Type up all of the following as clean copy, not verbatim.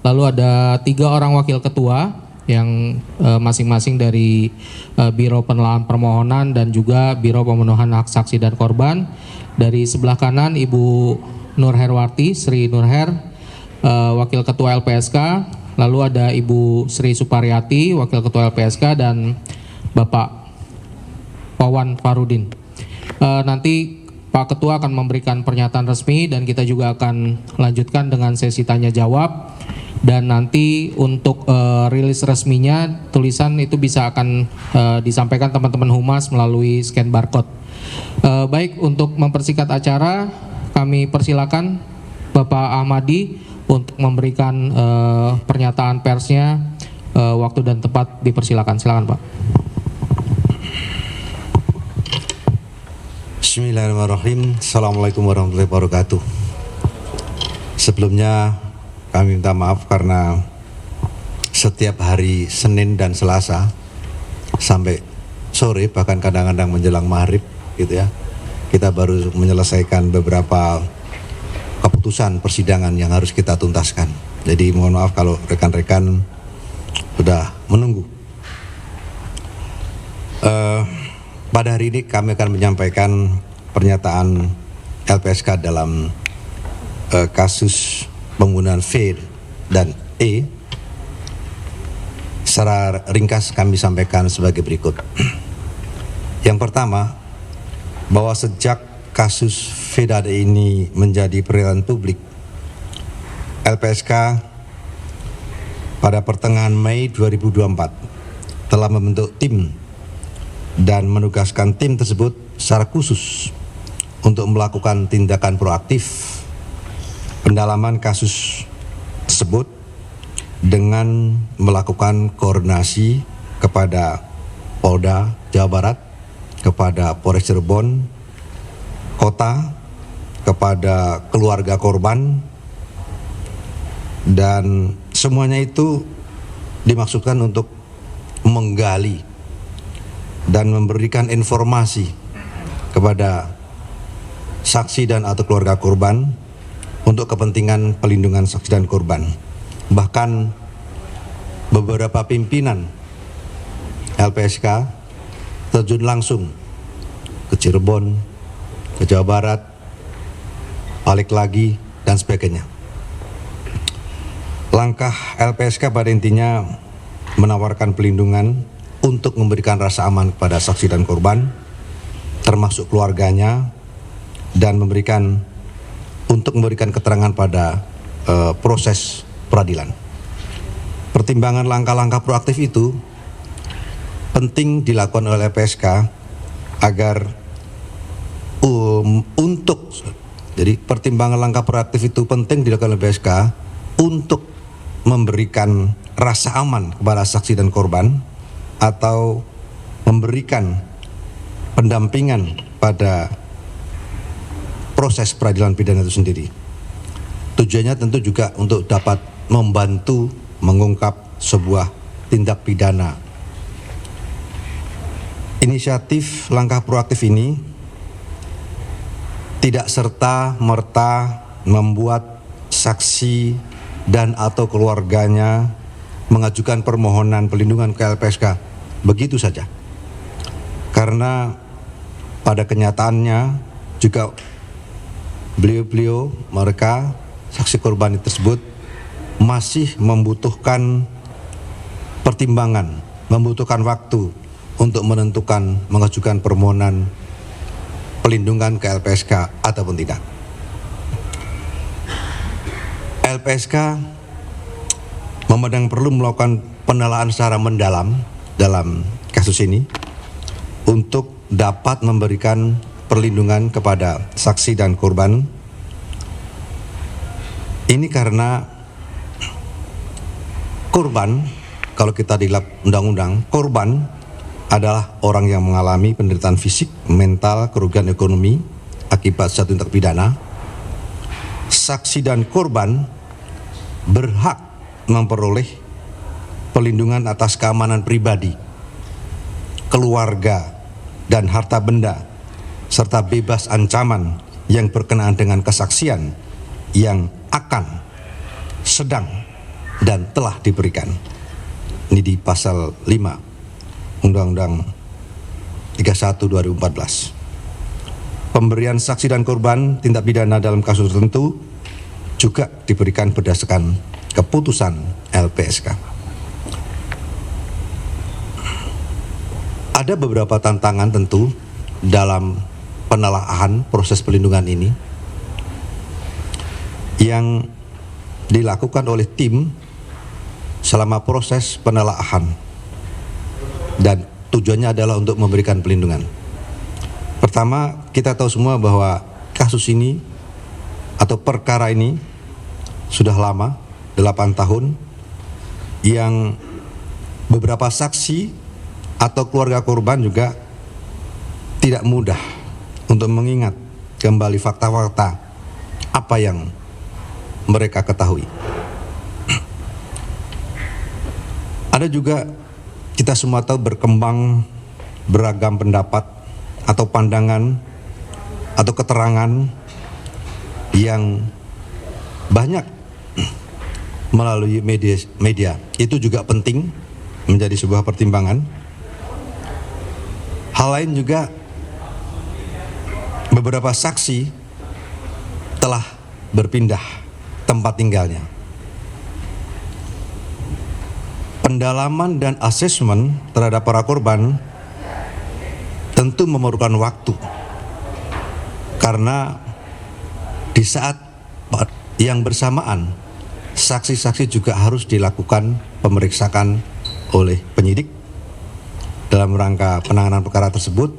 Lalu ada 3 orang wakil ketua yang masing-masing dari Biro Penelahan Permohonan dan juga Biro Pemenuhan Hak Saksi dan Korban. Dari sebelah kanan Ibu Nur Herwati, Sri Nurher, Wakil Ketua LPSK. Lalu ada Ibu Sri Suparyati, Wakil Ketua LPSK, dan Bapak Wawan Farudin. Nanti Pak Ketua akan memberikan pernyataan resmi dan kita juga akan lanjutkan dengan sesi tanya jawab. Dan nanti untuk rilis resminya tulisan itu bisa akan disampaikan teman-teman humas melalui scan barcode. Baik, untuk mempersingkat acara kami persilakan Bapak Ahmadi untuk memberikan pernyataan persnya. Waktu dan tempat dipersilakan. Silakan Pak. Bismillahirrahmanirrahim. Assalamualaikum warahmatullahi wabarakatuh. Sebelumnya kami minta maaf karena setiap hari Senin dan Selasa sampai sore, bahkan kadang-kadang menjelang maghrib gitu ya, kita baru menyelesaikan beberapa keputusan persidangan yang harus kita tuntaskan. Jadi mohon maaf kalau rekan-rekan sudah menunggu. Pada hari ini kami akan menyampaikan pernyataan LPSK dalam kasus pembunuhan V dan E. Secara ringkas kami sampaikan sebagai berikut. Yang pertama, bahwa sejak kasus V dan E ini menjadi perhatian publik, LPSK pada pertengahan Mei 2024 telah membentuk tim dan menugaskan tim tersebut secara khusus untuk melakukan tindakan proaktif pendalaman kasus tersebut dengan melakukan koordinasi kepada Polda Jawa Barat, kepada Polres Cirebon Kota, kepada keluarga korban, dan semuanya itu dimaksudkan untuk menggali dan memberikan informasi kepada saksi dan atau keluarga korban untuk kepentingan pelindungan saksi dan korban. Bahkan beberapa pimpinan LPSK terjun langsung ke Cirebon, ke Jawa Barat, balik lagi dan sebagainya. Langkah LPSK pada intinya menawarkan pelindungan untuk memberikan rasa aman kepada saksi dan korban, termasuk keluarganya, dan untuk memberikan keterangan pada proses peradilan. Pertimbangan langkah-langkah proaktif itu penting dilakukan oleh LPSK agar jadi pertimbangan langkah proaktif itu penting dilakukan oleh LPSK untuk memberikan rasa aman kepada saksi dan korban atau memberikan pendampingan pada proses peradilan pidana itu sendiri. Tujuannya tentu juga untuk dapat membantu mengungkap sebuah tindak pidana. Inisiatif langkah proaktif ini tidak serta-merta membuat saksi dan atau keluarganya mengajukan permohonan pelindungan ke LPSK begitu saja. Karena pada kenyataannya juga beliau-beliau mereka saksi korban tersebut masih membutuhkan pertimbangan, membutuhkan waktu untuk menentukan mengajukan permohonan pelindungan ke LPSK ataupun tidak. LPSK memandang perlu melakukan penelaahan secara mendalam dalam kasus ini untuk dapat memberikan perlindungan kepada saksi dan korban. Ini karena korban, kalau kita di undang-undang, korban adalah orang yang mengalami penderitaan fisik, mental, kerugian ekonomi akibat suatu tindak pidana. Saksi dan korban berhak memperoleh perlindungan atas keamanan pribadi, keluarga, dan harta benda, serta bebas ancaman yang berkenaan dengan kesaksian yang akan, sedang, dan telah diberikan. Ini di pasal 5 Undang-Undang 31 2014. Pemberian saksi dan korban tindak pidana dalam kasus tertentu juga diberikan berdasarkan keputusan LPSK. Ada beberapa tantangan tentu dalam penelaahan proses pelindungan ini yang dilakukan oleh tim selama proses penelaahan, dan tujuannya adalah untuk memberikan pelindungan. Pertama, kita tahu semua bahwa kasus ini atau perkara ini sudah lama, 8 tahun, yang beberapa saksi atau keluarga korban juga tidak mudah untuk mengingat kembali fakta-fakta apa yang mereka ketahui. Ada juga, kita semua tahu, berkembang beragam pendapat atau pandangan atau keterangan yang banyak melalui media. Itu juga penting menjadi sebuah pertimbangan. Hal lain juga, beberapa saksi telah berpindah tempat tinggalnya. Pendalaman dan asesmen terhadap para korban tentu memerlukan waktu, karena di saat yang bersamaan saksi-saksi juga harus dilakukan pemeriksaan oleh penyidik dalam rangka penanganan perkara tersebut,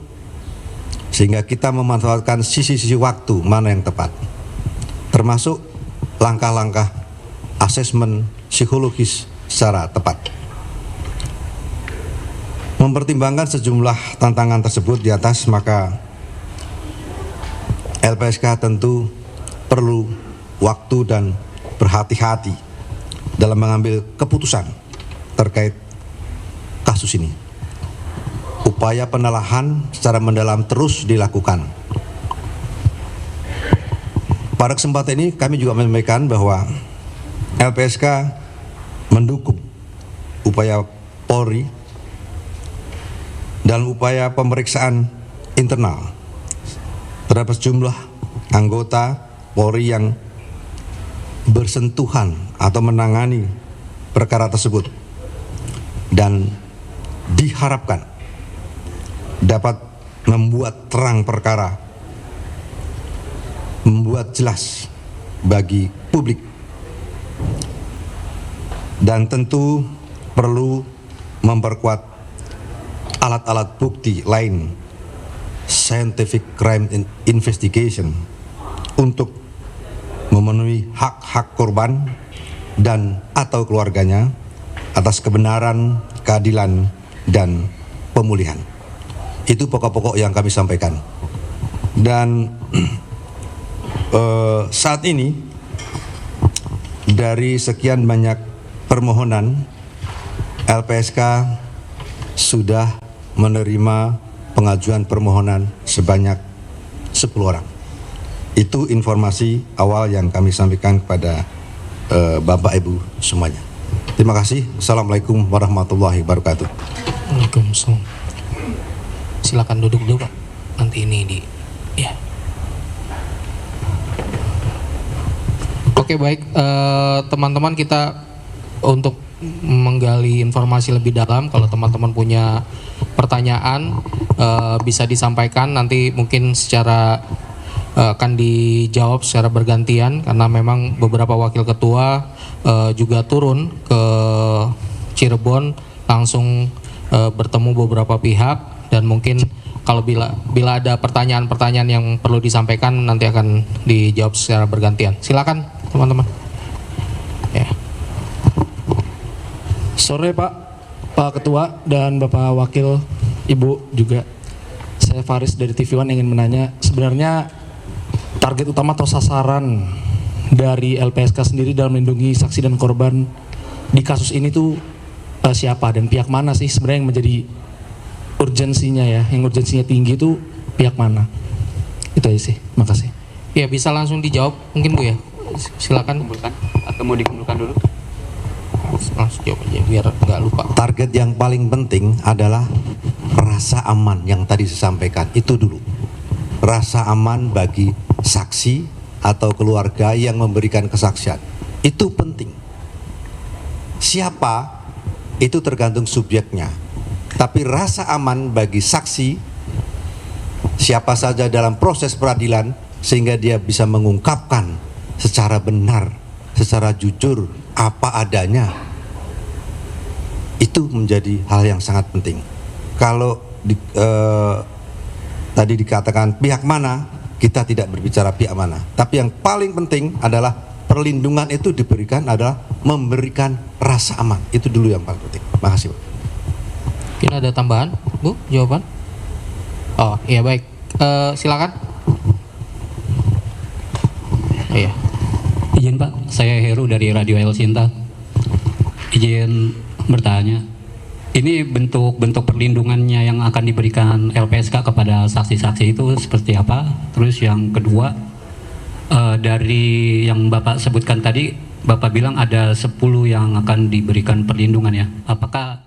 sehingga kita memanfaatkan sisi-sisi waktu mana yang tepat, termasuk langkah-langkah asesmen psikologis secara tepat. Mempertimbangkan sejumlah tantangan tersebut di atas, maka LPSK tentu perlu waktu dan berhati-hati dalam mengambil keputusan terkait kasus ini. Upaya penelaahan secara mendalam terus dilakukan. Pada kesempatan ini kami juga menyampaikan bahwa LPSK mendukung upaya Polri dalam upaya pemeriksaan internal terhadap sejumlah anggota Polri yang bersentuhan atau menangani perkara tersebut, dan diharapkan dapat membuat terang perkara, membuat jelas bagi publik, dan tentu perlu memperkuat alat-alat bukti lain, scientific crime investigation, untuk memenuhi hak-hak korban dan atau keluarganya atas kebenaran, keadilan, dan pemulihan. Itu pokok-pokok yang kami sampaikan. Dan saat ini dari sekian banyak permohonan, LPSK sudah menerima pengajuan permohonan sebanyak 10 orang. Itu informasi awal yang kami sampaikan kepada Bapak Ibu semuanya. Terima kasih. Assalamualaikum warahmatullahi wabarakatuh. Waalaikumsalam. Silakan duduk dulu Pak. Nanti ini di ya. Oke, baik, teman-teman, kita untuk menggali informasi lebih dalam, kalau teman-teman punya pertanyaan bisa disampaikan, nanti mungkin secara akan dijawab secara bergantian, karena memang beberapa wakil ketua juga turun ke Cirebon langsung bertemu beberapa pihak, dan mungkin kalau bila ada pertanyaan-pertanyaan yang perlu disampaikan nanti akan dijawab secara bergantian. Silakan teman-teman. Ya. Sore Pak Ketua dan Bapak Wakil, Ibu juga. Saya Faris dari TV One ingin menanya, sebenarnya target utama atau sasaran dari LPSK sendiri dalam melindungi saksi dan korban di kasus ini tuh siapa dan pihak mana sih sebenarnya yang menjadi urgensinya ya, yang urgensinya tinggi itu pihak mana? Itu aja sih, makasih. Ya, bisa langsung dijawab mungkin Bu ya. Silakan. Kumpulkan atau mau dikumpulkan dulu? Langsung jawab aja biar nggak lupa. Target yang paling penting adalah rasa aman yang tadi saya sampaikan. Itu dulu. Rasa aman bagi saksi atau keluarga yang memberikan kesaksian. Itu penting. Siapa itu tergantung subjeknya. Tapi rasa aman bagi saksi, siapa saja dalam proses peradilan, sehingga dia bisa mengungkapkan secara benar, secara jujur, apa adanya. Itu menjadi hal yang sangat penting. Kalau tadi dikatakan pihak mana, kita tidak berbicara pihak mana. Tapi yang paling penting adalah perlindungan itu diberikan adalah memberikan rasa aman. Itu dulu yang paling penting. Makasih, Pak. Mungkin ada tambahan, Bu, jawaban? Oh, iya baik. Silakan. Oh, iya. Izin Pak, saya Heru dari Radio El Sinta. Izin bertanya, ini bentuk perlindungannya yang akan diberikan LPSK kepada saksi-saksi itu seperti apa? Terus yang kedua, dari yang Bapak sebutkan tadi, Bapak bilang ada 10 yang akan diberikan perlindungan ya. Apakah